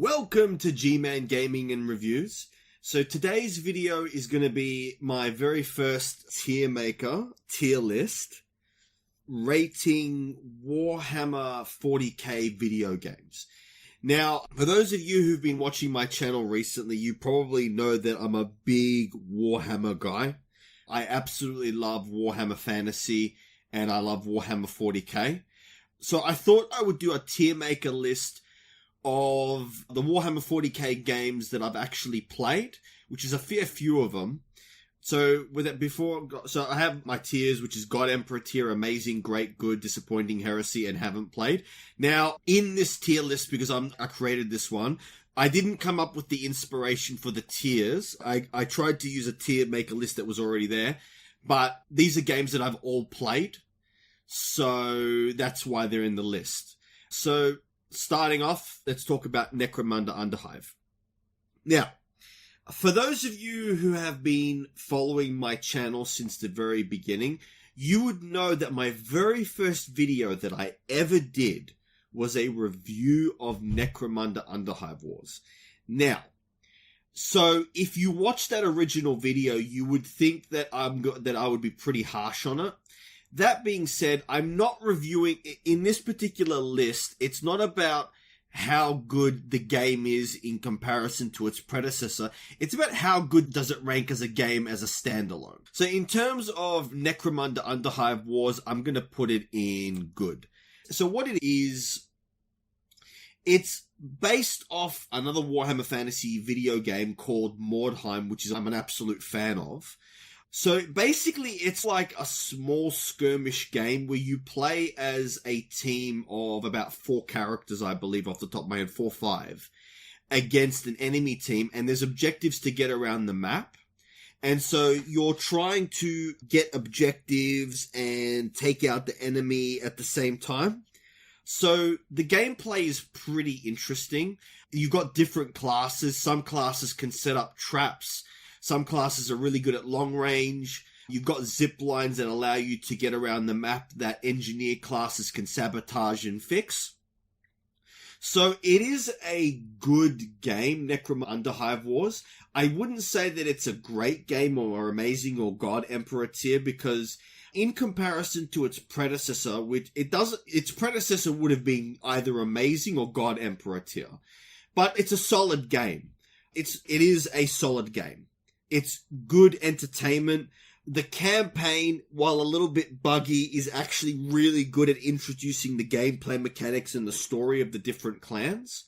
Welcome to G-Man Gaming and Reviews. So today's video is going to be my very first tier list, rating Warhammer 40K video games. Now, for those of you who've been watching my channel recently, you probably know that I'm a big Warhammer guy. I absolutely love Warhammer Fantasy and I love Warhammer 40K. So I thought I would do a tier maker list of the Warhammer 40k games that I've actually played, which is a fair few of them. So with that so I have my tiers, which is God Emperor tier, amazing, great, good, disappointing, heresy, and haven't played. Now, in this tier list, because I created this one, I didn't come up with the inspiration for the tiers. I tried to use a tier maker list that was already there, but these are games that I've all played, so that's why they're in the list. So starting off, let's talk about Necromunda Underhive. Now, for those of you who have been following my channel since the very beginning, you would know that my very first video that I ever did was a review of Necromunda Underhive Wars. Now, so if you watch that original video, you would think that I would be pretty harsh on it. That being said, I'm not reviewing, in this particular list, it's not about how good the game is in comparison to its predecessor. It's about how good does it rank as a game as a standalone. So in terms of Necromunda Underhive Wars, I'm going to put it in good. So what it is, it's based off another Warhammer Fantasy video game called Mordheim, which I'm an absolute fan of. So basically, it's like a small skirmish game where you play as a team of about 4 characters, I believe, off the top of my head, 4 or 5, against an enemy team, and there's objectives to get around the map. And so you're trying to get objectives and take out the enemy at the same time. So the gameplay is pretty interesting. You've got different classes. Some classes can set up traps. Some classes are really good at long range. You've got zip lines that allow you to get around the map that engineer classes can sabotage and fix. So it is a good game, Necromunda Underhive Wars. I wouldn't say that it's a great game or amazing or God Emperor tier, because in comparison to its predecessor, its predecessor would have been either amazing or God Emperor tier. But it's a solid game. It is a solid game. It's good entertainment. The campaign, while a little bit buggy, is actually really good at introducing the gameplay mechanics and the story of the different clans.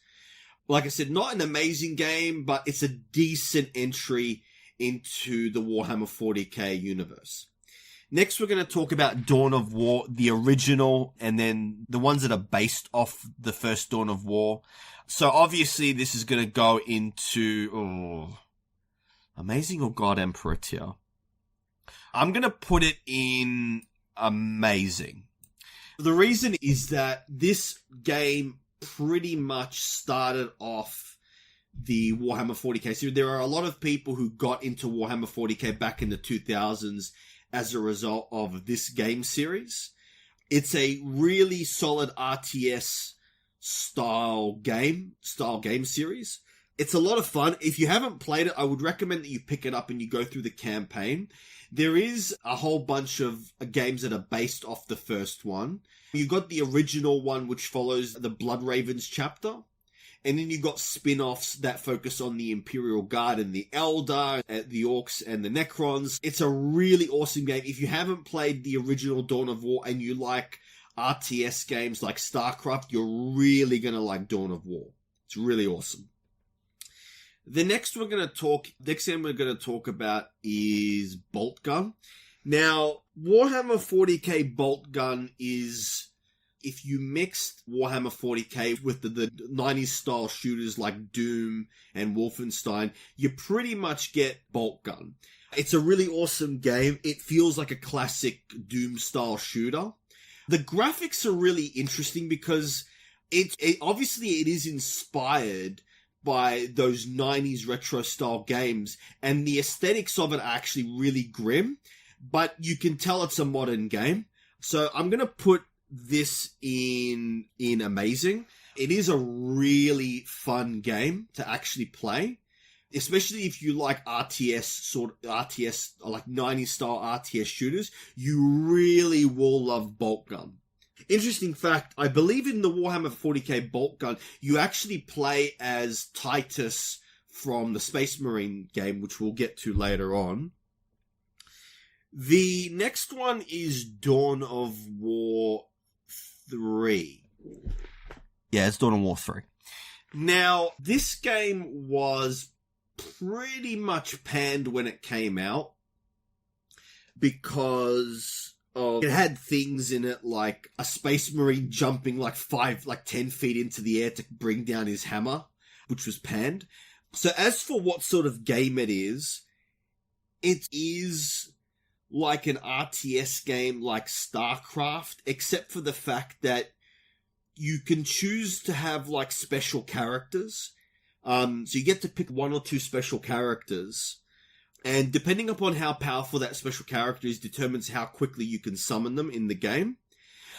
Like I said, not an amazing game, but it's a decent entry into the Warhammer 40k universe. Next, we're going to talk about Dawn of War, the original, and then the ones that are based off the first Dawn of War. So obviously, this is going to go into amazing or God Emperor tier. I'm going to put it in amazing. The reason is that this game pretty much started off the Warhammer 40k series. There are a lot of people who got into Warhammer 40k back in the 2000s as a result of this game series. It's a really solid RTS style game series. It's a lot of fun. If you haven't played it, I would recommend that you pick it up and you go through the campaign. There is a whole bunch of games that are based off the first one. You've got the original one, which follows the Blood Ravens chapter. And then you've got spin-offs that focus on the Imperial Guard and the Eldar, the Orcs and the Necrons. It's a really awesome game. If you haven't played the original Dawn of War and you like RTS games like StarCraft, you're really going to like Dawn of War. It's really awesome. The next game we're going to talk about is Boltgun. Now, Warhammer 40k Boltgun is, if you mixed Warhammer 40k with the 90s style shooters like Doom and Wolfenstein, you pretty much get Boltgun. It's a really awesome game. It feels like a classic Doom style shooter. The graphics are really interesting because obviously it is inspired by those 90s retro style games, and the aesthetics of it are actually really grim, but you can tell it's a modern game. So I'm going to put this in amazing. It is a really fun game to actually play, especially if you like RTS, or like 90s style RTS shooters. You really will love Boltgun. Interesting fact, I believe in the Warhammer 40K Boltgun, you actually play as Titus from the Space Marine game, which we'll get to later on. The next one is Dawn of War 3. Yeah, it's Dawn of War 3. Now, this game was pretty much panned when it came out because it had things in it like a Space Marine jumping like 10 feet into the air to bring down his hammer, which was panned. So as for what sort of game it is like an RTS game like StarCraft, except for the fact that you can choose to have like special characters. So you get to pick one or two special characters, and depending upon how powerful that special character is determines how quickly you can summon them in the game.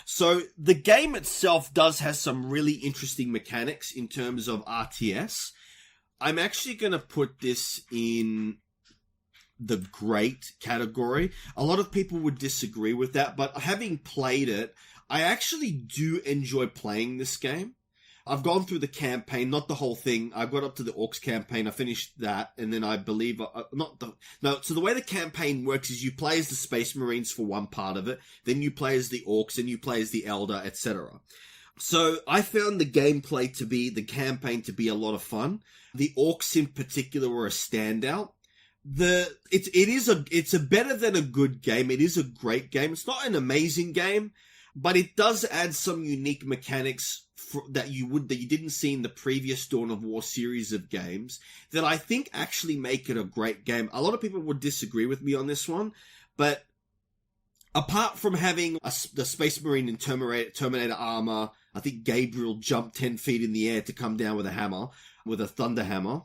So the game itself does have some really interesting mechanics in terms of RTS. I'm actually going to put this in the great category. A lot of people would disagree with that, but having played it, I actually do enjoy playing this game. I've gone through the campaign, not the whole thing. I got up to the Orcs campaign. I finished that, and then I believe So the way the campaign works is you play as the Space Marines for one part of it, then you play as the Orcs, and you play as the Elder, etc. So I found the campaign to be a lot of fun. The Orcs in particular were a standout. It's a better than a good game. It is a great game. It's not an amazing game, but it does add some unique mechanics that you didn't see in the previous Dawn of War series of games that I think actually make it a great game. A lot of people would disagree with me on this one, but apart from having the Space Marine and Terminator armor, I think Gabriel jumped 10 feet in the air to come down with a thunder hammer.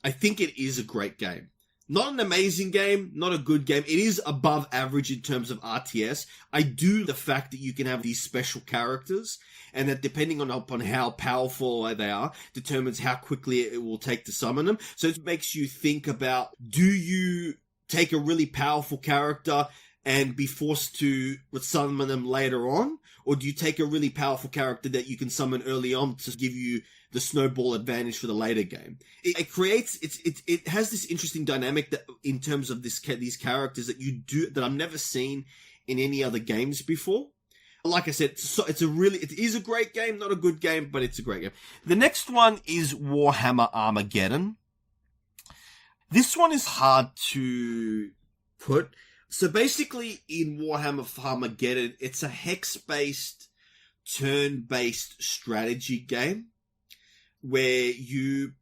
I think it is a great game. Not an amazing game, not a good game. It is above average in terms of RTS. I do the fact that you can have these special characters, and that depending upon how powerful they are, determines how quickly it will take to summon them. So it makes you think about, do you take a really powerful character and be forced to summon them later on? Or do you take a really powerful character that you can summon early on to give you the snowball advantage for the later game? It has this interesting dynamic that in terms of these characters that I've never seen in any other games before. Like I said, it is a great game, not a good game, but it's a great game. The next one is Warhammer Armageddon. This one is hard to put. So basically, in Warhammer Armageddon, it's a hex-based, turn-based strategy game where you're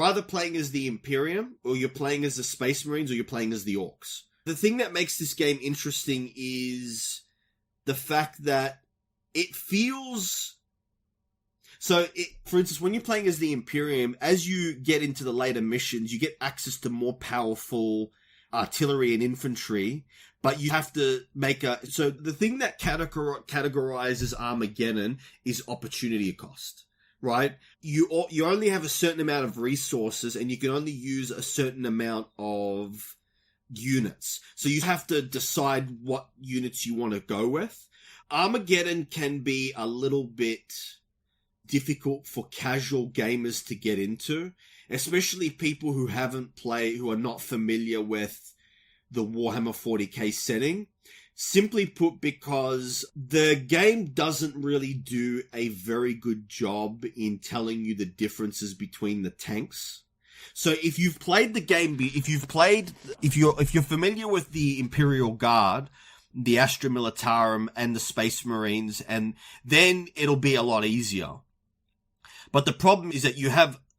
either playing as the Imperium, or you're playing as the Space Marines, or you're playing as the Orcs. The thing that makes this game interesting is the fact that it feels... for instance, when you're playing as the Imperium, as you get into the later missions, you get access to more powerful artillery and infantry, but you have to so the thing that categorizes Armageddon is opportunity cost, right? You only have a certain amount of resources, and you can only use a certain amount of units. So you have to decide what units you want to go with. Armageddon can be a little bit difficult for casual gamers to get into, especially people who who are not familiar with the Warhammer 40k setting. Simply put, because the game doesn't really do a very good job in telling you the differences between the tanks. So if you've played the game, if you're familiar with the Imperial Guard, the Astra Militarum, and the Space Marines, and then it'll be a lot easier. But the problem is that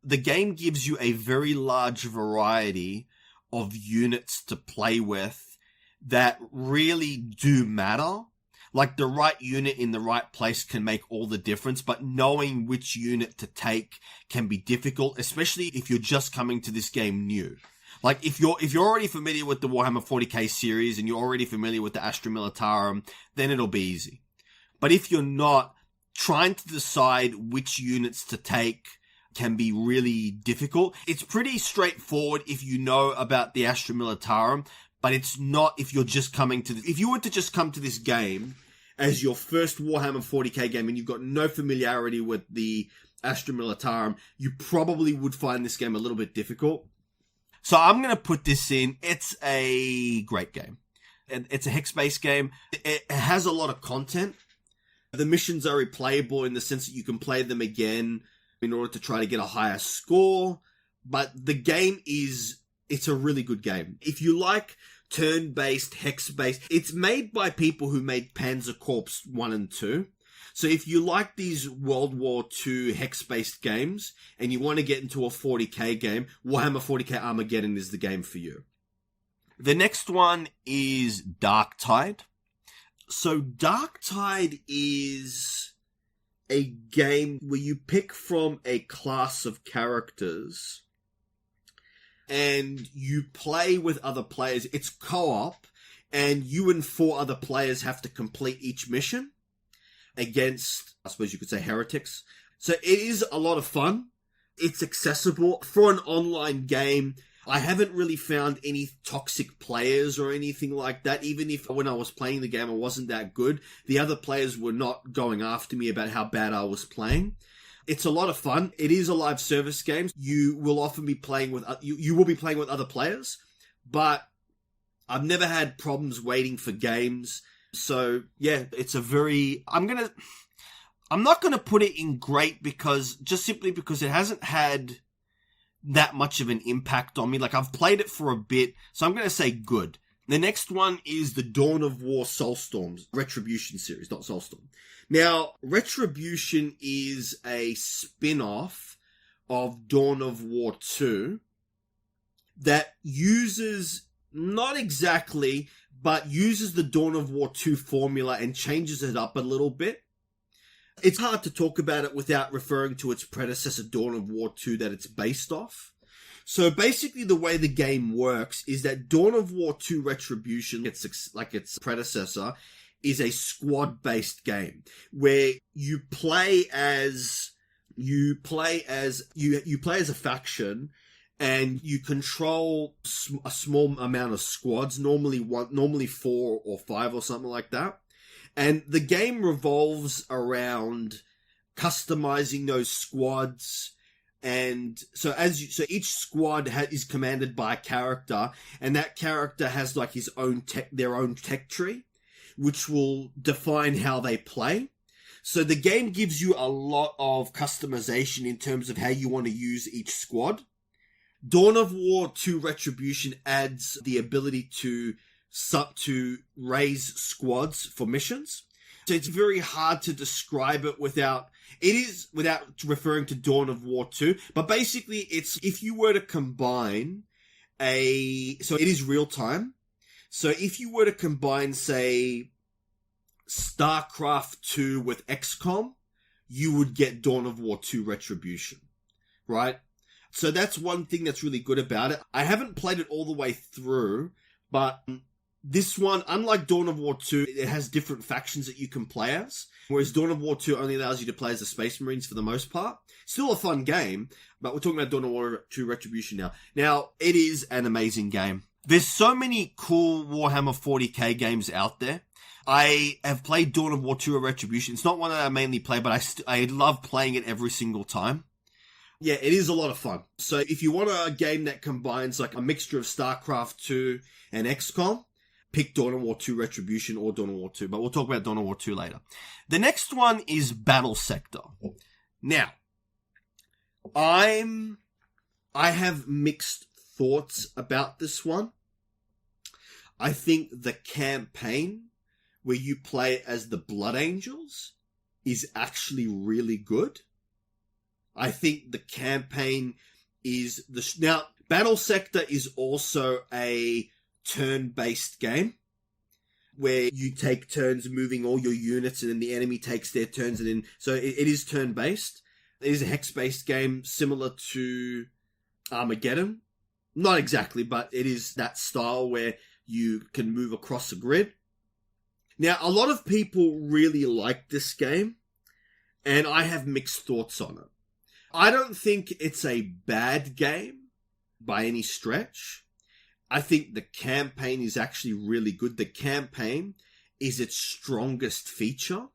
the game gives you a very large variety of units to play with that really do matter. Like, the right unit in the right place can make all the difference, but knowing which unit to take can be difficult, especially if you're just coming to this game new. Like, if you're already familiar with the Warhammer 40k series and you're already familiar with the Astra Militarum, then it'll be easy. But if you're not, trying to decide which units to take can be really difficult. It's pretty straightforward if you know about the Astra Militarum, but it's not if you're just coming to this. If you were to just come to this game as your first Warhammer 40k game and you've got no familiarity with the Astra Militarum, you probably would find this game a little bit difficult. So I'm going to put this in. It's a great game. It's a hex-based game. It has a lot of content. The missions are replayable in the sense that you can play them again in order to try to get a higher score. But the game it's a really good game. If you like turn-based, hex-based, it's made by people who made Panzer Corps 1 and 2. So if you like these World War II hex-based games and you want to get into a 40k game, Warhammer 40k Armageddon is the game for you. The next one is Darktide. So Darktide is a game where you pick from a class of characters and you play with other players. It's co-op, and you and 4 other players have to complete each mission against, I suppose you could say, heretics. So it is a lot of fun. It's accessible for an online game. I haven't really found any toxic players or anything like that. Even if when I was playing the game I wasn't that good, the other players were not going after me about how bad I was playing. It's a lot of fun. It is a live service game. You will often be playing with you will be playing with other players, but I've never had problems waiting for games. So yeah, it's a very, I'm not gonna put it in great because it hasn't had that much of an impact on me. Like, I've played it for a bit, so I'm gonna say good. The next one is the Dawn of War Soulstorms Retribution series, not Soulstorm. Now, Retribution is a spin-off of Dawn of War 2 that uses, not exactly, but uses the Dawn of War 2 formula and changes it up a little bit. It's hard to talk about it without referring to its predecessor, Dawn of War 2, that it's based off. So basically the way the game works is that Dawn of War 2 Retribution, like its predecessor, is a squad-based game where you play as a faction and you control a small amount of squads, normally 4 or 5 or something like that. And the game revolves around customizing those squads. And so each squad is commanded by a character, and that character has like their own tech tree, which will define how they play. So the game gives you a lot of customization in terms of how you want to use each squad. Dawn of War 2 Retribution adds the ability to raise squads for missions. So it's very hard to describe it without referring to Dawn of War 2. But basically, it's, if you were to combine so it is real time. So if you were to combine, say, StarCraft 2 with XCOM, you would get Dawn of War 2 Retribution, right? So that's one thing that's really good about it. I haven't played it all the way through, but this one, unlike Dawn of War 2, it has different factions that you can play as, whereas Dawn of War 2 only allows you to play as the Space Marines for the most part. Still a fun game, but we're talking about Dawn of War 2 Retribution now. Now, it is an amazing game. There's so many cool Warhammer 40k games out there. I have played Dawn of War 2 Retribution. It's not one that I mainly play, but I love playing it every single time. Yeah, it is a lot of fun. So if you want a game that combines like a mixture of StarCraft 2 and XCOM, pick Dawn of War 2 Retribution or Dawn of War 2, but we'll talk about Dawn of War 2 later. The next one is Battlesector. Now, I have mixed thoughts about this one. I think the campaign where you play as the Blood Angels is actually really good. I think the campaign is now Battlesector is also a turn-based game where you take turns moving all your units and then the enemy takes their turns, and then so it is turn-based. It is a hex-based game similar to Armageddon. Not exactly, but it is that style where you can move across the grid. Now, a lot of people really like this game. and I have mixed thoughts on it. I don't think it's a bad game by any stretch. I think the campaign is actually really good. The campaign is its strongest feature,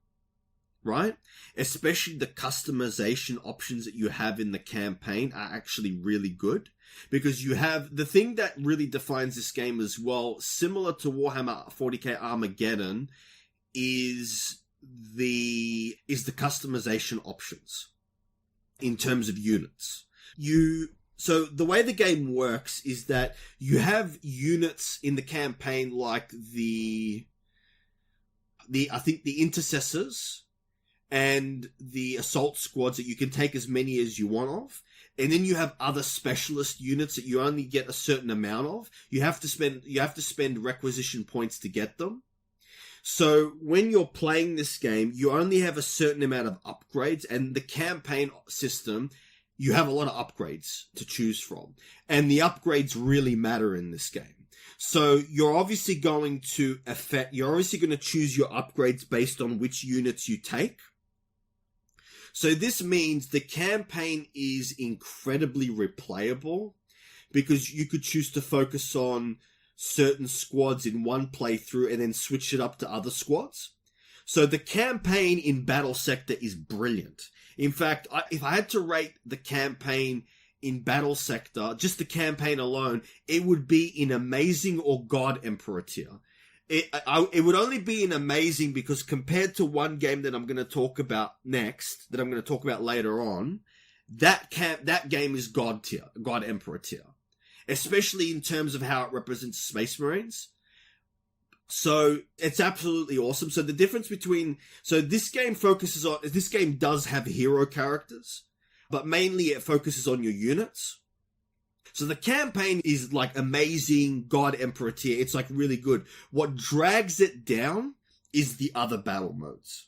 right? Especially the customization options that you have in the campaign are actually really good. Because you have the thing that really defines this game as well, similar to Warhammer 40K Armageddon, is the customization options in terms of units. So the way the game works is that you have units in the campaign like the intercessors and the assault squads that you can take as many as you want of. And then you have other specialist units that you only get a certain amount of. You have to spend requisition points to get them. So when you're playing this game, you only have a certain amount of upgrades, and the campaign system, you have a lot of upgrades to choose from. And the upgrades really matter in this game. So you're obviously going to choose your upgrades based on which units you take. So this means the campaign is incredibly replayable because you could choose to focus on certain squads in one playthrough and then switch it up to other squads. So the campaign in Battlesector is brilliant. In fact, if I had to rate the campaign in Battlesector, just the campaign alone, it would be in Amazing or God Emperor tier. It would only be an amazing because compared to one game that I'm going to talk about next, that I'm going to talk about later on, that game is God tier, God Emperor tier. Especially in terms of how it represents Space Marines. So it's absolutely awesome. So the difference this game does have hero characters, but mainly it focuses on your units. So the campaign is like amazing God Emperor tier. It's like really good. What drags it down is the other battle modes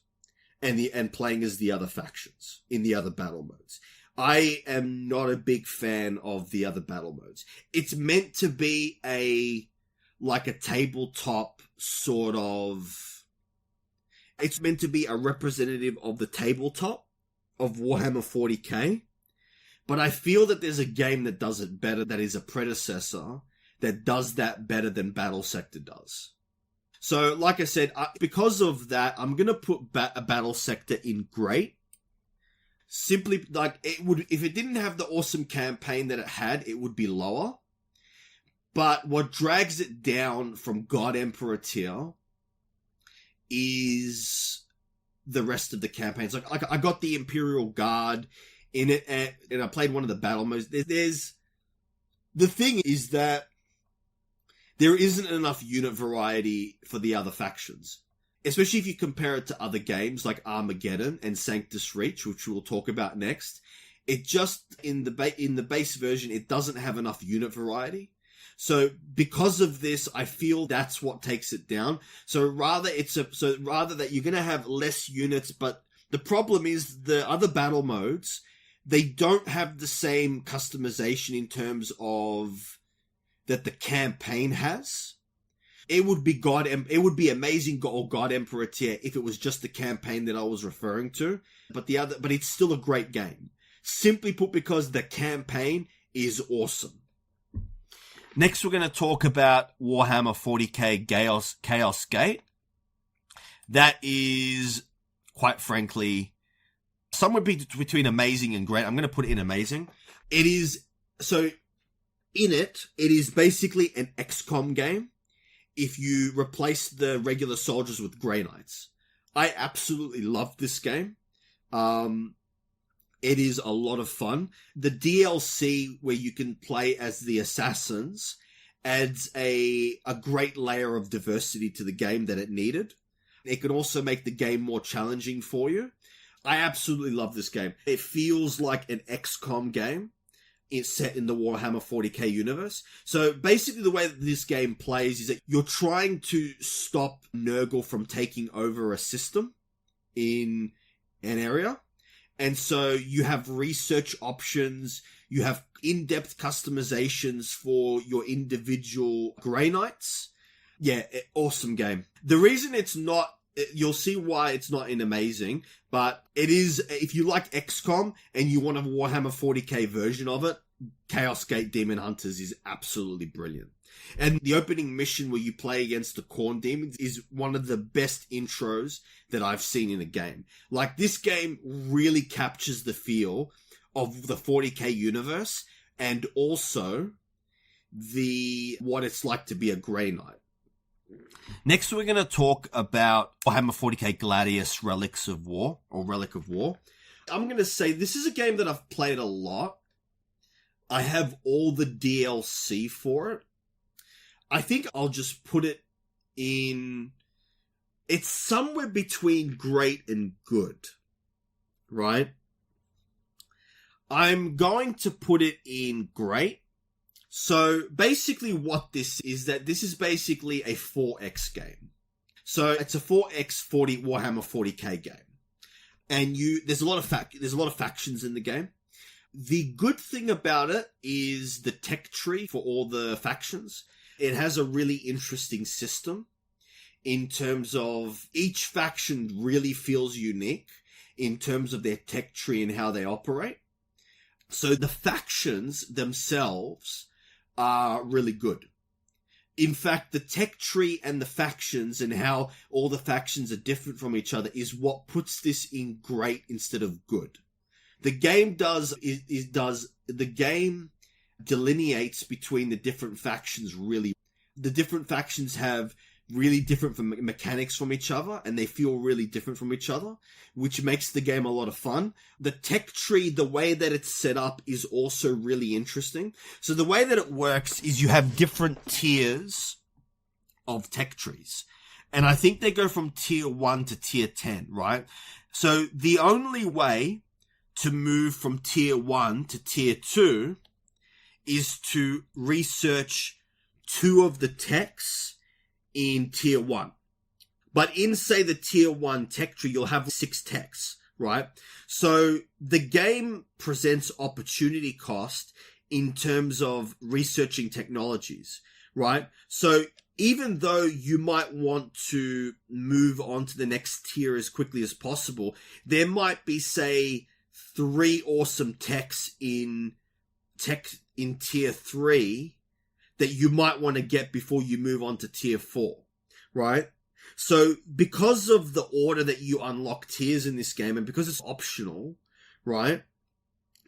and playing as the other factions in the other battle modes. I am not a big fan of the other battle modes. It's meant to be a tabletop sort of... It's meant to be a representative of the tabletop of Warhammer 40k. But I feel that there's a game that does it better, that is a predecessor, that does that better than Battlesector does. So, like I said, because of that, I'm going to put a Battlesector in great. Simply, if it didn't have the awesome campaign that it had, it would be lower. But what drags it down from God Emperor tier is the rest of the campaigns. Like I got the Imperial Guard in it, and I played one of the battle modes. The thing is that there isn't enough unit variety for the other factions. Especially if you compare it to other games like Armageddon and Sanctus Reach, which we'll talk about next. It just, in the base version, it doesn't have enough unit variety. So because of this, I feel that's what takes it down. So rather that you're going to have less units, but the problem is the other battle modes, they don't have the same customization in terms of that the campaign has. It would be amazing or God Emperor tier if it was just the campaign that I was referring to. But it's still a great game. Simply put, because the campaign is awesome. Next, we're going to talk about Warhammer 40k Chaos Gate. That is, quite frankly, somewhere between amazing and great. I'm going to put it in amazing. It is, so in it is basically an XCOM game. If you replace the regular soldiers with Grey Knights. I absolutely loved this game. It is a lot of fun. The DLC where you can play as the assassins adds a great layer of diversity to the game that it needed. It can also make the game more challenging for you. I absolutely love this game. It feels like an XCOM game. It's set in the Warhammer 40k universe. So basically the way that this game plays is that you're trying to stop Nurgle from taking over a system in an area. And so you have research options, you have in-depth customizations for your individual Grey Knights. Yeah, awesome game. The reason it's not You'll see why it's not in amazing, but it is, if you like XCOM and you want a Warhammer 40k version of it, Chaos Gate Daemonhunters is absolutely brilliant. And the opening mission where you play against the Khorne Demons is one of the best intros that I've seen in a game. Like, this game really captures the feel of the 40k universe and also what it's like to be a Grey Knight. Next, we're going to talk about Warhammer 40k Gladius Relics of War, or Relic of War. I'm going to say this is a game that I've played a lot. I have all the DLC for it. I think I'll just put it in... It's somewhere between great and good, right? I'm going to put it in great. So basically what this is basically a 4X game. So it's a 4X Warhammer 40k game. And there's a lot of factions in the game. The good thing about it is the tech tree for all the factions. It has a really interesting system in terms of each faction really feels unique in terms of their tech tree and how they operate. So the factions themselves are really good. In fact, the tech tree and the factions and how all the factions are different from each other is what puts this in great instead of good. The game the game delineates between the different factions really. The different factions have really different mechanics from each other, and they feel really different from each other, which makes the game a lot of fun. The tech tree, the way that it's set up, is also really interesting. So the way that it works is you have different tiers of tech trees, and I think they go from tier 1 to tier 10, right? So the only way to move from tier 1 to tier 2 is to research 2 of the techs in tier 1. But in, say, the tier 1 tech tree, you'll have 6 techs, right? So the game presents opportunity cost in terms of researching technologies, right? So even though you might want to move on to the next tier as quickly as possible, there might be, say, 3 awesome techs in tier 3 that you might want to get before you move on to tier 4, right? So because of the order that you unlock tiers in this game, and because it's optional, right,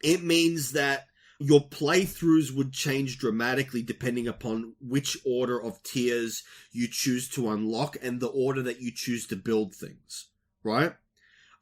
it means that your playthroughs would change dramatically depending upon which order of tiers you choose to unlock and the order that you choose to build things, right?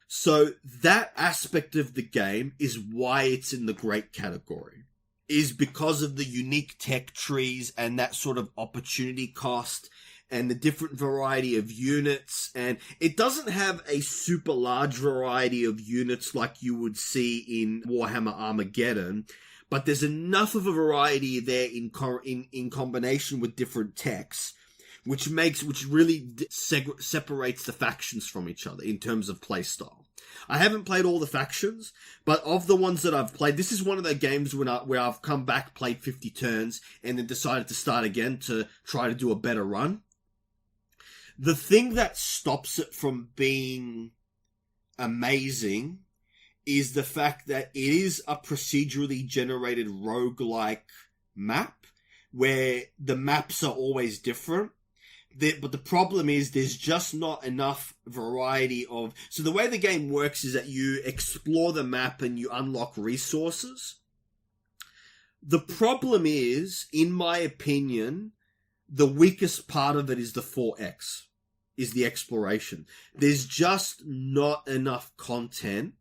So that aspect of the game is why it's in the great category. Is because of the unique tech trees and that sort of opportunity cost and the different variety of units. And it doesn't have a super large variety of units like you would see in Warhammer Armageddon, but there's enough of a variety there in combination with different techs, which really separates the factions from each other in terms of playstyle. I haven't played all the factions, but of the ones that I've played, this is one of the games where I've come back, played 50 turns, and then decided to start again to try to do a better run. The thing that stops it from being amazing is the fact that it is a procedurally generated roguelike map, where the maps are always different. But the problem is there's just not enough variety of... So the way the game works is that you explore the map and you unlock resources. The problem is, in my opinion, the weakest part of it is the 4X, is the exploration. There's just not enough content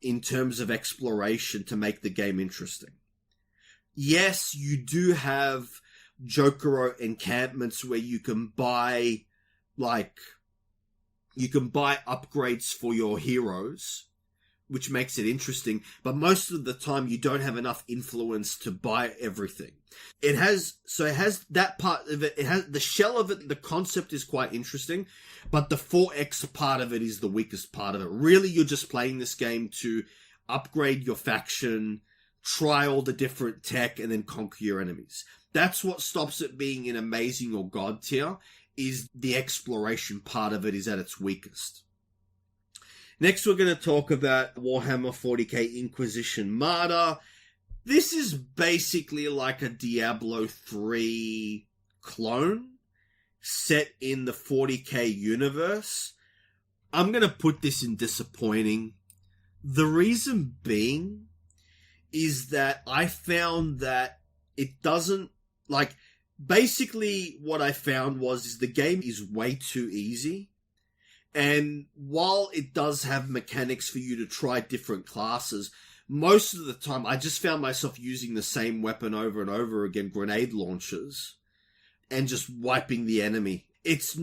in terms of exploration to make the game interesting. Yes, you do have Jokero encampments where you can buy upgrades for your heroes, which makes it interesting, but most of the time you don't have enough influence to buy everything. It has that part of it. It has the shell of it. The concept is quite interesting, but the 4X part of it is the weakest part of it. Really, you're just playing this game to upgrade your faction, try all the different tech, and then conquer your enemies. That's what stops it being an amazing or god tier, is the exploration part of it is at its weakest. Next, we're going to talk about Warhammer 40K Inquisition Martyr. This is basically like a Diablo 3 clone set in the 40K universe. I'm going to put this in disappointing. The reason being is that I found that it doesn't, like, basically what I found is the game is way too easy. And while it does have mechanics for you to try different classes, most of the time I just found myself using the same weapon over and over again, grenade launchers, and just wiping the enemy. It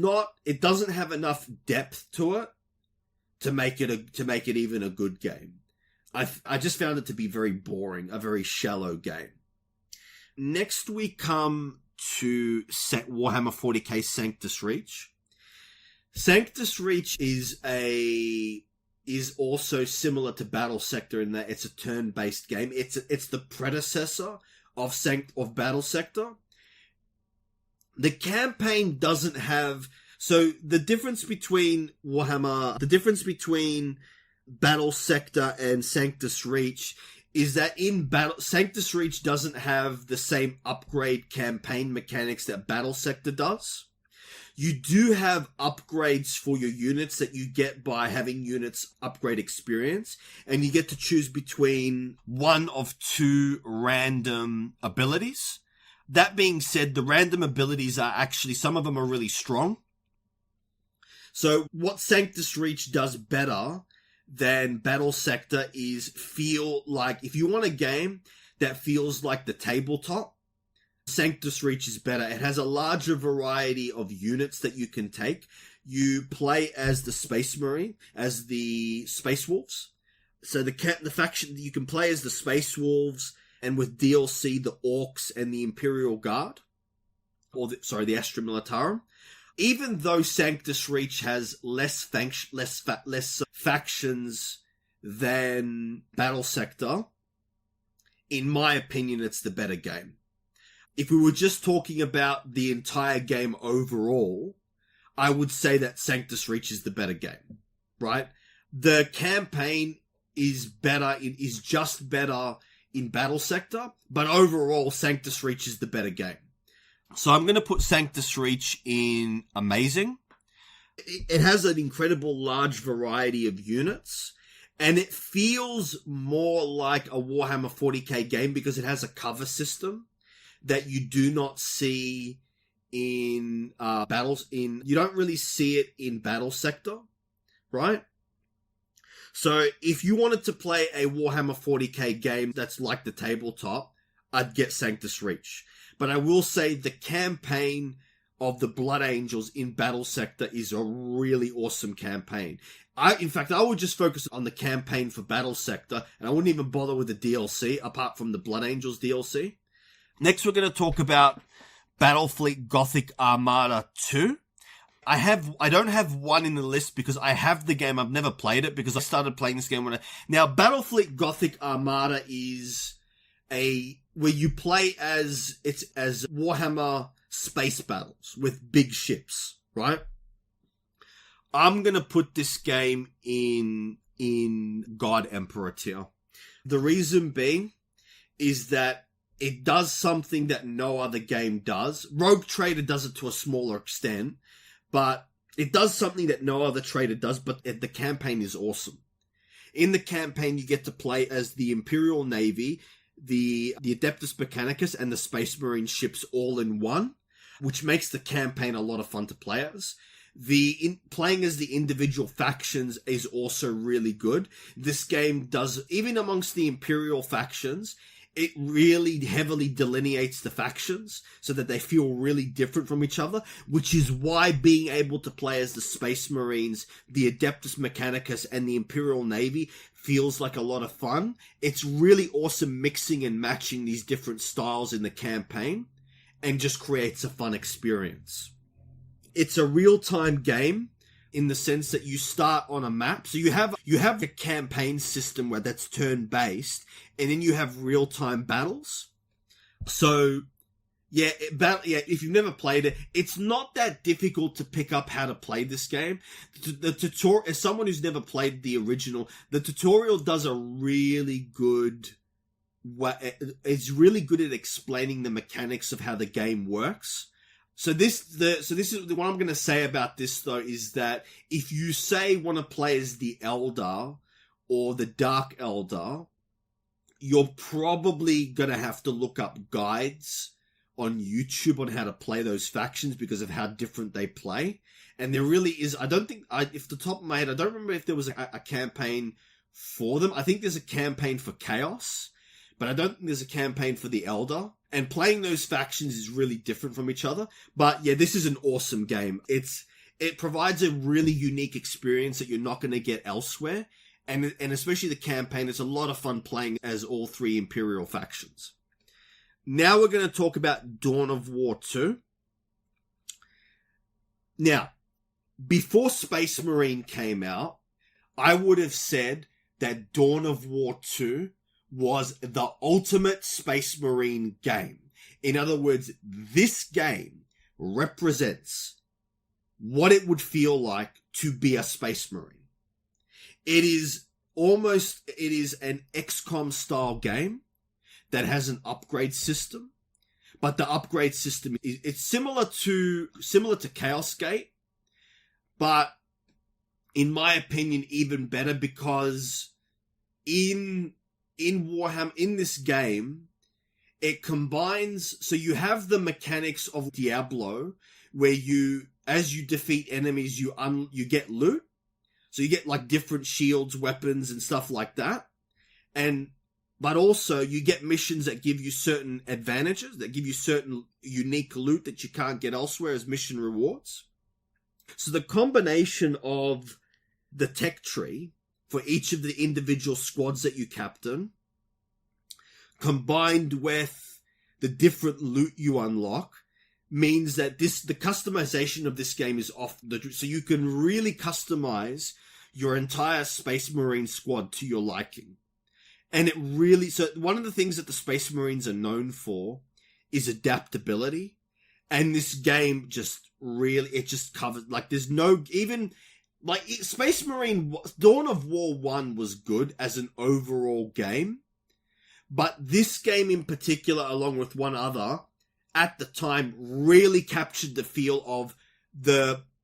doesn't have enough depth to it to make it even a good game. I just found it to be very boring, a very shallow game. Next we come to Warhammer 40k Sanctus Reach. Sanctus Reach is also similar to Battlesector in that it's a turn-based game. It's the predecessor of Battlesector. The campaign doesn't have... So the difference between Battlesector and Sanctus Reach is that Sanctus Reach doesn't have the same upgrade campaign mechanics that Battlesector does. You do have upgrades for your units that you get by having units upgrade experience, and you get to choose between one of two random abilities. That being said, the random abilities are actually, some of them are really strong. So what Sanctus Reach does better than Battlesector is feel like, if you want a game that feels like the tabletop, Sanctus Reach is better. It has a larger variety of units that you can take. You play as the Space Marine, as the Space Wolves. So the faction, you can play as the Space Wolves, and with DLC, the Orcs and the Imperial Guard. The Astra Militarum. Even though Sanctus Reach has less factions than Battlesector, in my opinion, it's the better game. If we were just talking about the entire game overall, I would say that Sanctus Reach is the better game, right? The campaign is just better in Battlesector, but overall, Sanctus Reach is the better game. So I'm going to put Sanctus Reach in amazing. It has an incredible large variety of units, and it feels more like a Warhammer 40k game because it has a cover system that you do not see in you don't really see it in Battlesector, right? So if you wanted to play a Warhammer 40k game that's like the tabletop, I'd get Sanctus Reach. But I will say the campaign of the Blood Angels in Battlesector is a really awesome campaign. In fact, I would just focus on the campaign for Battlesector, and I wouldn't even bother with the DLC, apart from the Blood Angels DLC. Next, we're going to talk about Battlefleet Gothic Armada 2. I don't have one in the list because I have the game. I've never played it because I started playing this game now, Battlefleet Gothic Armada is where you play as Warhammer space battles with big ships, right? I'm going to put this game in God Emperor tier. The reason being is that it does something that no other game does. Rogue Trader does it to a smaller extent, but it does something that no other trader does, but the campaign is awesome. In the campaign, you get to play as the Imperial Navy, the Adeptus Mechanicus, and the Space Marine ships all in one, which makes the campaign a lot of fun to play as. Playing as the individual factions is also really good. This game does, even amongst the Imperial factions, it really heavily delineates the factions so that they feel really different from each other, which is why being able to play as the Space Marines, the Adeptus Mechanicus, and the Imperial Navy feels like a lot of fun. It's really awesome mixing and matching these different styles in the campaign and just creates a fun experience. It's a real-time game in the sense that you start on a map. So you have a campaign system where that's turn-based, and then you have real-time battles. So Yeah, if you've never played it, it's not that difficult to pick up how to play this game. The tutorial, as someone who's never played the original, the tutorial does a really good... It's really good at explaining the mechanics of how the game works. So this is what I'm going to say about this, though, is that if you say want to play as the Elder or the Dark Elder, you're probably going to have to look up guides on YouTube on how to play those factions because of how different they play. And there really is, if the top of my head, I don't remember if there was a campaign for them. I think there's a campaign for Chaos, but I don't think there's a campaign for the Elder. And playing those factions is really different from each other. But yeah, this is an awesome game. It provides a really unique experience that you're not going to get elsewhere. And especially the campaign, it's a lot of fun playing as all three Imperial factions. Now we're going to talk about Dawn of War 2. Now, before Space Marine came out, I would have said that Dawn of War 2 was the ultimate Space Marine game. In other words, this game represents what it would feel like to be a Space Marine. It is an XCOM style game that has an upgrade system, but the upgrade system it's similar to Chaos Gate, but in my opinion even better, because in Warhammer, in this game, it combines, so you have the mechanics of Diablo where as you defeat enemies you get loot. So you get like different shields, weapons and stuff like that. But also, you get missions that give you certain advantages, that give you certain unique loot that you can't get elsewhere as mission rewards. So the combination of the tech tree for each of the individual squads that you captain, combined with the different loot you unlock, means that the customization of this game is so you can really customize your entire Space Marine squad to your liking. And so one of the things that the Space Marines are known for is adaptability. And this game it just covers, like, there's no, even, like, Space Marine, Dawn of War 1 was good as an overall game. But this game in particular, along with one other, at the time, really captured the feel of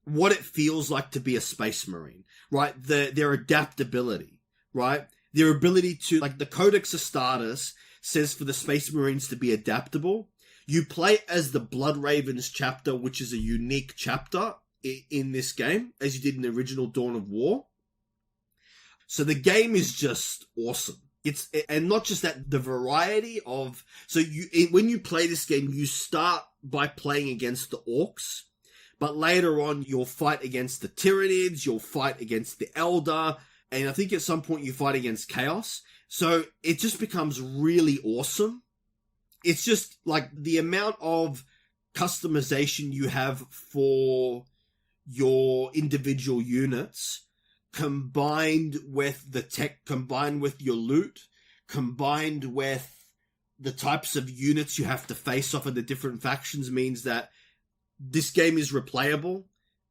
what it feels like to be a Space Marine, right? Their adaptability, right? Their ability to, like, the Codex Astartes says for the Space Marines to be adaptable. You play as the Blood Ravens chapter, which is a unique chapter in this game, as you did in the original Dawn of War. So the game is just awesome. And not just that, the variety of, when you play this game, you start by playing against the Orcs, but later on you'll fight against the Tyranids, you'll fight against the Elder, and I think at some point you fight against Chaos. So it just becomes really awesome. It's just like the amount of customization you have for your individual units, combined with the tech, combined with your loot, combined with the types of units you have to face off of the different factions, means that this game is replayable.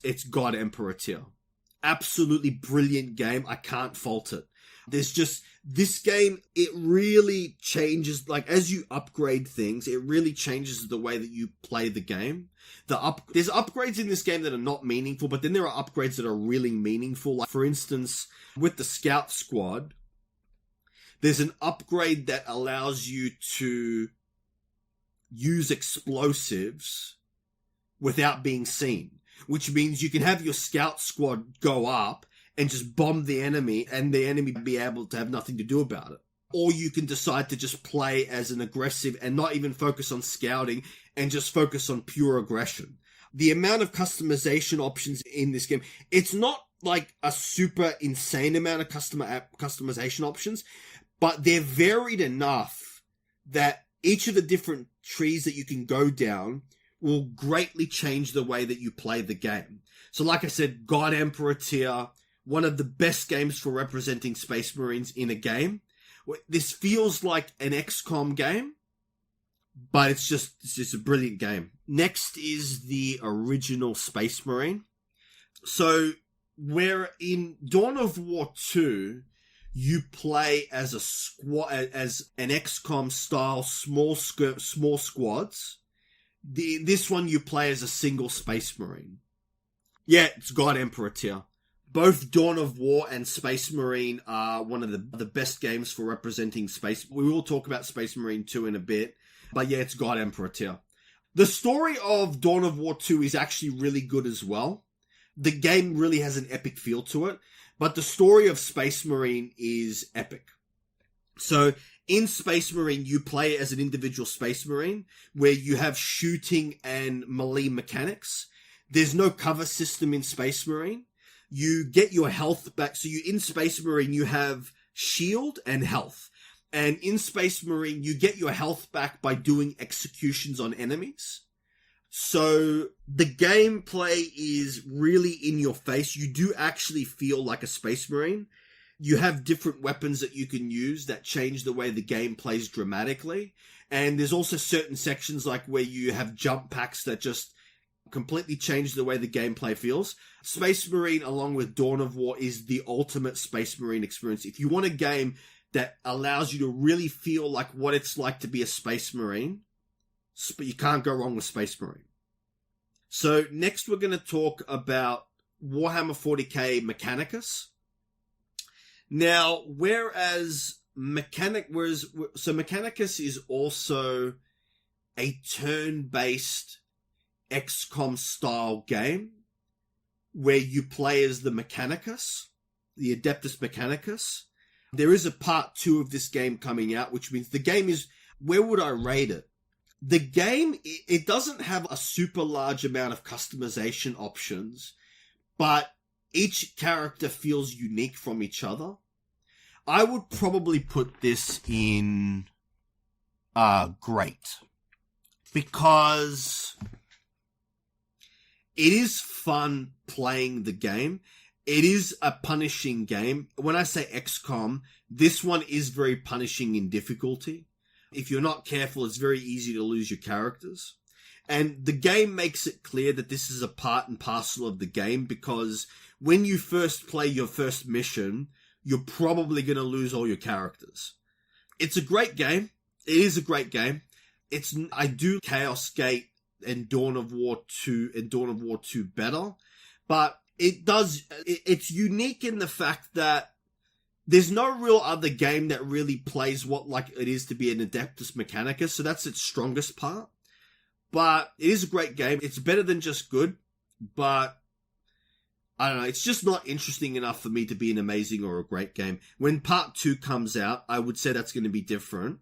It's God Emperor tier. Absolutely brilliant game. I can't fault it. There's just, this game, it really changes, like, as you upgrade things, it really changes the way that you play the game. There's upgrades in this game that are not meaningful, but then there are upgrades that are really meaningful. Like, for instance, with the Scout Squad, there's an upgrade that allows you to use explosives without being seen, which means you can have your Scout Squad go up and just bomb the enemy, and the enemy be able to have nothing to do about it. Or you can decide to just play as an aggressive and not even focus on scouting and just focus on pure aggression. The amount of customization options in this game, it's not like a super insane amount of customization options, but they're varied enough that each of the different trees that you can go down will greatly change the way that you play the game. So like I said, God Emperor tier, one of the best games for representing Space Marines in a game. This feels like an XCOM game, But it's just a brilliant game. Next is the original Space Marine. So, where in Dawn of War 2, you play as a squad, as an XCOM style small squads. This one you play as a single Space Marine. Yeah, it's God Emperor tier. Both Dawn of War and Space Marine are one of the best games for representing space. We will talk about Space Marine 2 in a bit. But yeah, it's God Emperor tier. The story of Dawn of War 2 is actually really good as well. The game really has an epic feel to it. But the story of Space Marine is epic. So, in Space Marine, you play as an individual Space Marine, where you have shooting and melee mechanics. There's no cover system in Space Marine. You get your health back. So in Space Marine, you have shield and health. And in Space Marine, you get your health back by doing executions on enemies. So the gameplay is really in your face. You do actually feel like a Space Marine. You have different weapons that you can use that change the way the game plays dramatically. And there's also certain sections like where you have jump packs that just completely change the way the gameplay feels. Space Marine, along with Dawn of War, is the ultimate Space Marine experience. If you want a game that allows you to really feel like what it's like to be a Space Marine, but you can't go wrong with Space Marine. So next we're going to talk about Warhammer 40K Mechanicus. Now, Mechanicus is also a turn-based XCOM style game where you play as the Mechanicus, the Adeptus Mechanicus. There is a part 2 of this game coming out, which means the game is, where would I rate it? The game, it doesn't have a super large amount of customization options, but each character feels unique from each other. I would probably put this in great, because it is fun playing the game. It is a punishing game. When I say XCOM, this one is very punishing in difficulty. If you're not careful, it's very easy to lose your characters. And the game makes it clear that this is a part and parcel of the game, because when you first play your first mission, you're probably going to lose all your characters. It's a great game. It is a great game. I do Chaos Gate and Dawn of War 2 better, but it's unique in the fact that there's no real other game that really plays what like it is to be an Adeptus Mechanicus, so that's its strongest part. But it is a great game. It's better than just good, but I don't know, it's just not interesting enough for me to be an amazing or a great game. When part 2 comes out, I would say that's going to be different.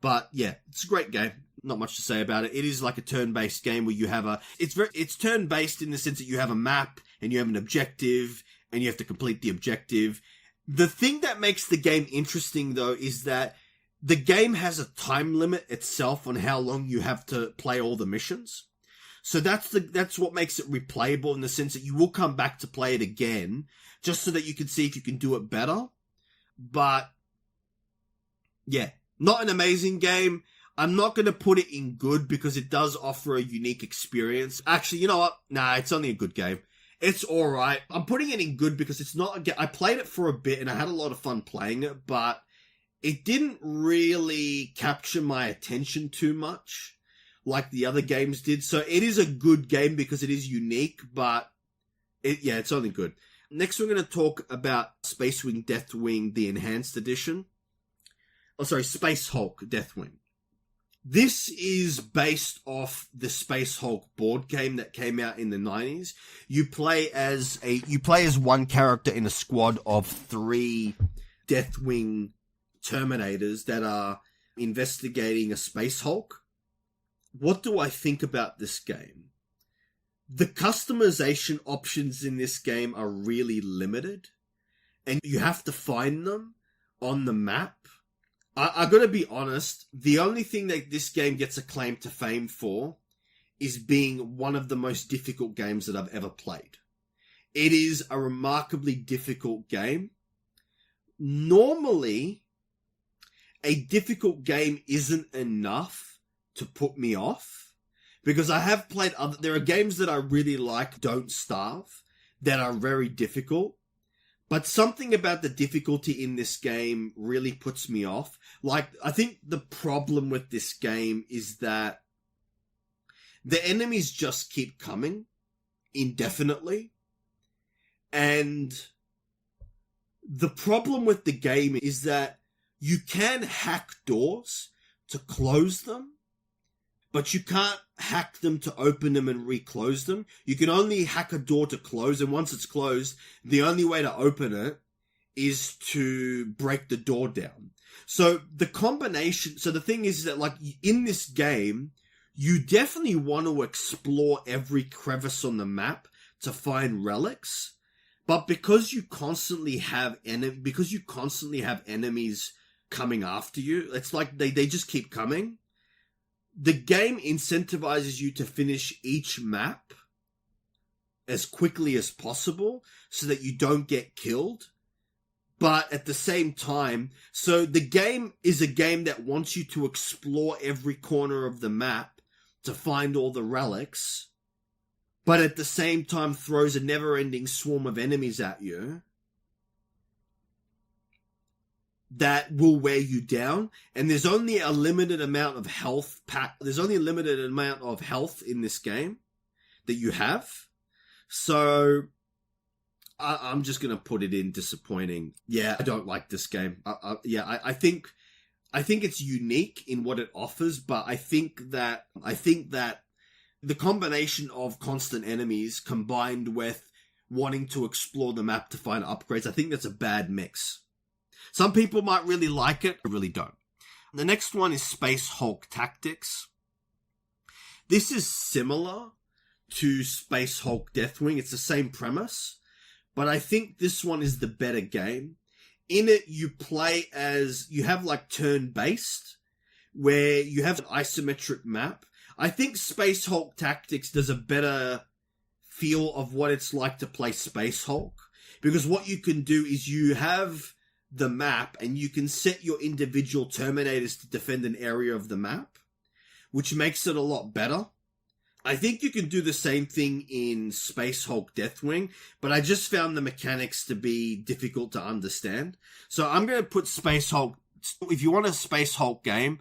But yeah, it's a great game. Not much to say about it. It is like a turn-based game where you have it's turn-based in the sense that you have a map and you have an objective and you have to complete the objective. The thing that makes the game interesting, though, is that the game has a time limit itself on how long you have to play all the missions. So that's what makes it replayable, in the sense that you will come back to play it again, just so that you can see if you can do it better. But yeah, not an amazing game. I'm not going to put it in good because it does offer a unique experience. Actually, you know what? Nah, it's only a good game. It's alright. I'm putting it in good because it's not I played it for a bit and I had a lot of fun playing it, but it didn't really capture my attention too much like the other games did. So it is a good game because it is unique, but it's only good. Next, we're going to talk about Space Wing Deathwing, the Enhanced Edition. Space Hulk Deathwing. This is based off the Space Hulk board game that came out in the 90s. You play as one character in a squad of 3 Deathwing Terminators that are investigating a Space Hulk. What do I think about this game? The customization options in this game are really limited, and you have to find them on the map. I gotta be honest, the only thing that this game gets a claim to fame for is being one of the most difficult games that I've ever played. It is a remarkably difficult game. Normally, a difficult game isn't enough to put me off. Because I have played there are games that I really like, Don't Starve, that are very difficult. But something about the difficulty in this game really puts me off. Like, I think the problem with this game is that the enemies just keep coming indefinitely. And the problem with the game is that you can hack doors to close them, but you can't hack them to open them and reclose them. You can only hack a door to close, and once it's closed, the only way to open it is to break the door down. So the thing is that, like, in this game, you definitely want to explore every crevice on the map to find relics, but because you constantly have enemies coming after you, it's like they just keep coming. The game incentivizes you to finish each map as quickly as possible so that you don't get killed. But at the same time, so the game is a game that wants you to explore every corner of the map to find all the relics, but at the same time throws a never-ending swarm of enemies at you that will wear you down, and there's only a limited amount of health there's only a limited amount of health in this game that you have. So I'm just gonna put it in disappointing. Yeah, I don't like this game. I think it's unique in what it offers, but I think that the combination of constant enemies combined with wanting to explore the map to find upgrades, I think that's a bad mix. Some people might really like it, I really don't. The next one is Space Hulk Tactics. This is similar to Space Hulk Deathwing. It's the same premise, but I think this one is the better game. In it, you have like turn-based, where you have an isometric map. I think Space Hulk Tactics does a better feel of what it's like to play Space Hulk, because what you can do is you have the map and you can set your individual Terminators to defend an area of the map, which makes it a lot better. I think you can do the same thing in Space Hulk Deathwing, but I just found the mechanics to be difficult to understand. So I'm going to put Space Hulk. If you want a Space Hulk game,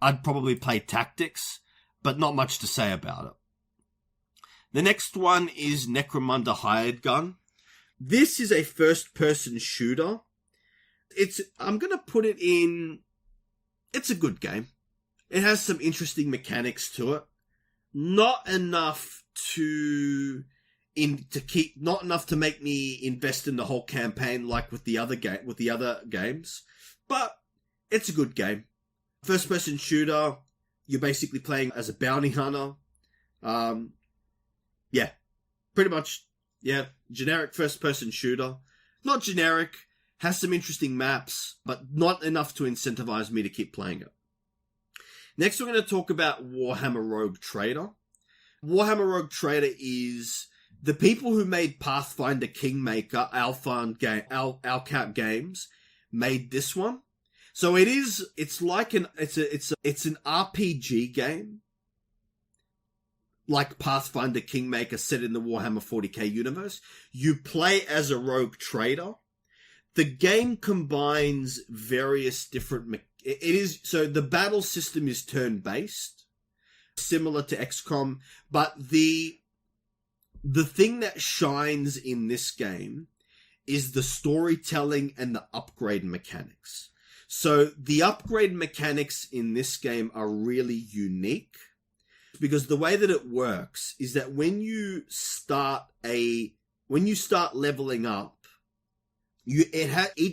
I'd probably play Tactics, but not much to say about it. The next one is Necromunda Hired Gun. This is a first-person shooter. I'm going to put it in. It's a good game. It has some interesting mechanics to it. Not enough to make me invest in the whole campaign like with the other games, but it's a good game. First person shooter, you're basically playing as a bounty hunter. Pretty much, generic first person shooter. Not generic, has some interesting maps, but not enough to incentivize me to keep playing it. Next, we're going to talk about Warhammer Rogue Trader. Warhammer Rogue Trader is the people who made Pathfinder Kingmaker, Alcap Games, made this one. So it's an RPG game, like Pathfinder Kingmaker set in the Warhammer 40K universe. You play as a rogue trader. The game combines various different so the battle system is turn-based, similar to XCOM, but the thing that shines in this game is the storytelling and the upgrade mechanics. So the upgrade mechanics in this game are really unique, because the way that it works is that when you start leveling up,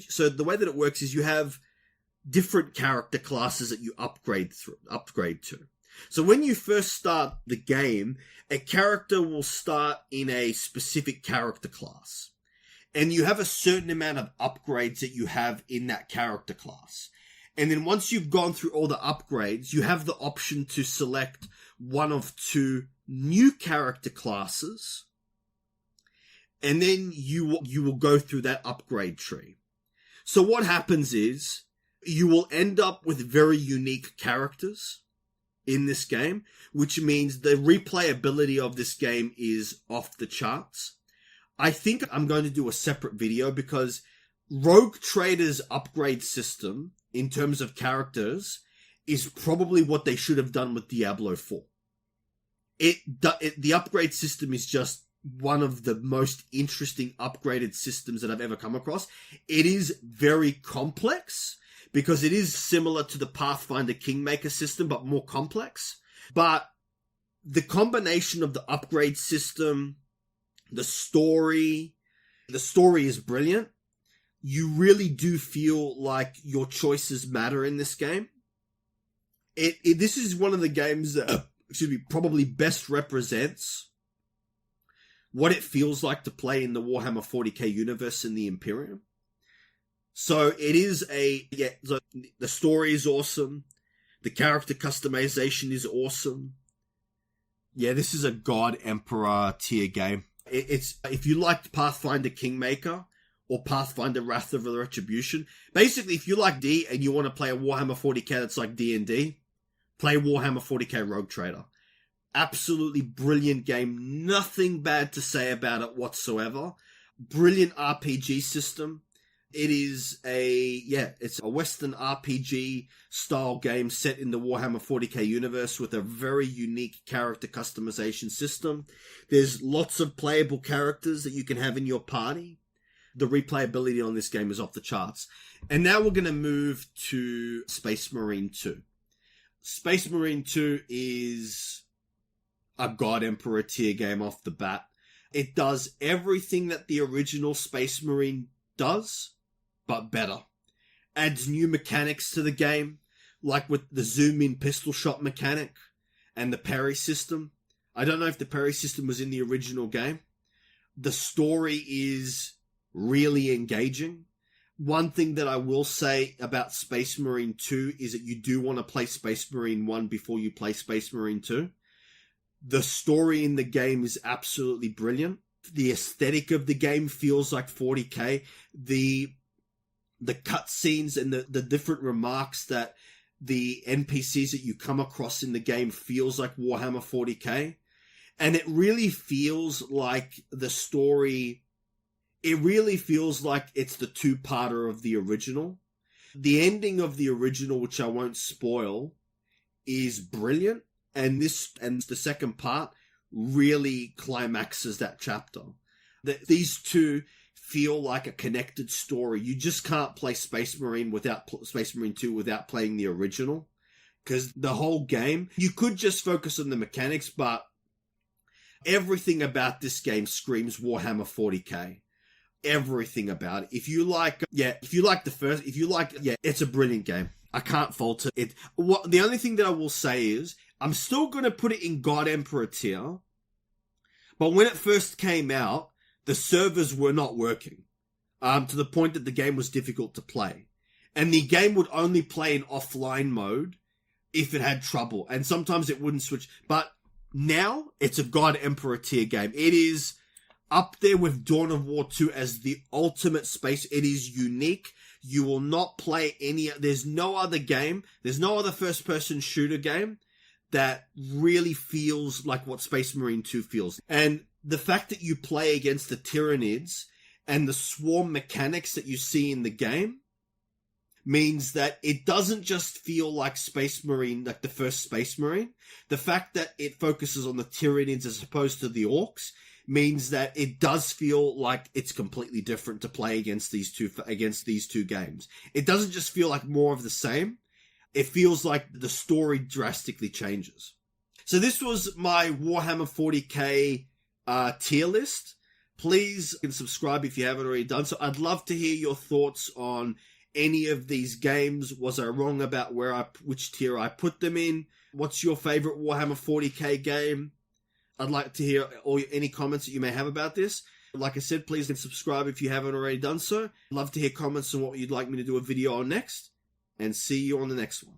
so the way that it works is you have different character classes that you upgrade to. So when you first start the game, a character will start in a specific character class, and you have a certain amount of upgrades that you have in that character class. And then once you've gone through all the upgrades, you have the option to select one of two new character classes, and then you will go through that upgrade tree. So what happens is you will end up with very unique characters in this game, which means the replayability of this game is off the charts. I think I'm going to do a separate video because Rogue Trader's upgrade system, in terms of characters, is probably what they should have done with Diablo 4. The upgrade system is just one of the most interesting upgraded systems that I've ever come across. It is very complex because it is similar to the Pathfinder Kingmaker system, but more complex. But the combination of the upgrade system, the story is brilliant. You really do feel like your choices matter in this game. This is one of the games that, probably best represents what it feels like to play in the Warhammer 40K universe in the Imperium. So it is the story is awesome. The character customization is awesome. Yeah, this is a God Emperor tier game. It's if you liked Pathfinder Kingmaker or Pathfinder Wrath of the Retribution, basically if you like D and you want to play a Warhammer 40K that's like D&D, play Warhammer 40K Rogue Trader. Absolutely brilliant game. Nothing bad to say about it whatsoever. Brilliant RPG system. It is it's a Western RPG style game set in the Warhammer 40K universe with a very unique character customization system. There's lots of playable characters that you can have in your party. The replayability on this game is off the charts. And now we're going to move to Space Marine 2. Space Marine 2 is a God Emperor tier game off the bat. It does everything that the original Space Marine does, but better. Adds new mechanics to the game, like with the zoom-in pistol shot mechanic and the parry system. I don't know if the parry system was in the original game. The story is really engaging. One thing that I will say about Space Marine 2 is that you do want to play Space Marine 1 before you play Space Marine 2. The story in the game is absolutely brilliant. The aesthetic of the game feels like 40K. The cutscenes and the different remarks that the NPCs that you come across in the game feels like Warhammer 40K. And it really feels like the story... It really feels like it's the two-parter of the original. The ending of the original, which I won't spoil, is brilliant. And the second part really climaxes that chapter. These two feel like a connected story. You just can't play Space Marine 2 without playing the original. Because the whole game, you could just focus on the mechanics, but everything about this game screams Warhammer 40K. Everything about it. It's a brilliant game. I can't fault it. The only thing that I will say is, I'm still going to put it in God Emperor tier, but when it first came out, the servers were not working, to the point that the game was difficult to play. And the game would only play in offline mode if it had trouble, and sometimes it wouldn't switch. But now, it's a God Emperor tier game. It is up there with Dawn of War 2 as the ultimate space. It is unique. You will not play there's no other game, there's no other first-person shooter game that really feels like what Space Marine 2 feels. And the fact that you play against the Tyranids and the swarm mechanics that you see in the game means that it doesn't just feel like Space Marine, like the first Space Marine. The fact that it focuses on the Tyranids as opposed to the Orcs means that it does feel like it's completely different to play against these two games. It doesn't just feel like more of the same. It feels like the story drastically changes. So this was my Warhammer 40K tier list. Please subscribe if you haven't already done so. I'd love to hear your thoughts on any of these games. Was I wrong about which tier I put them in? What's your favorite Warhammer 40K game? I'd like to hear any comments that you may have about this. Like I said, please subscribe if you haven't already done so. I'd love to hear comments on what you'd like me to do a video on next. And see you on the next one.